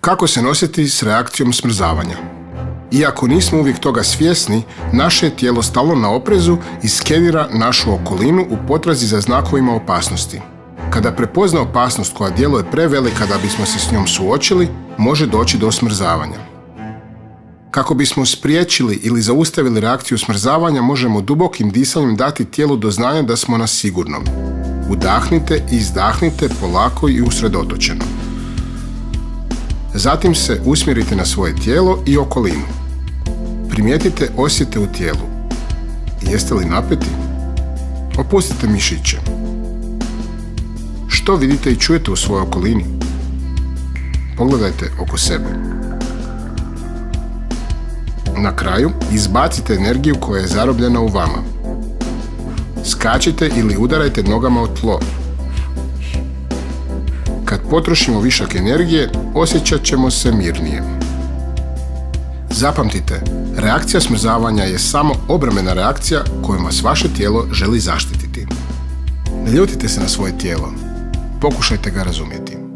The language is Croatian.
Kako se nositi s reakcijom smrzavanja? Iako nismo uvijek toga svjesni, naše je tijelo stalno na oprezu i skenira našu okolinu u potrazi za znakovima opasnosti. Kada prepozna opasnost koja djeluje prevelika da bismo se s njom suočili, može doći do smrzavanja. Kako bismo spriječili ili zaustavili reakciju smrzavanja, možemo dubokim disanjem dati tijelu do znanja da smo na sigurnom. Udahnite i izdahnite polako i usredotočeno. Zatim se usmjerite na svoje tijelo i okolinu. Primijetite osjete u tijelu. Jeste li napeti? Opustite mišiće. Što vidite i čujete u svojoj okolini? Pogledajte oko sebe. Na kraju, izbacite energiju koja je zarobljena u vama. Skačite ili udarajte nogama o tlo. Kad potrošimo višak energije, osjećat ćemo se mirnije. Zapamtite, reakcija smrzavanja je samo obrambena reakcija kojom vas vaše tijelo želi zaštititi. Ne ljutite se na svoje tijelo. Pokušajte ga razumjeti.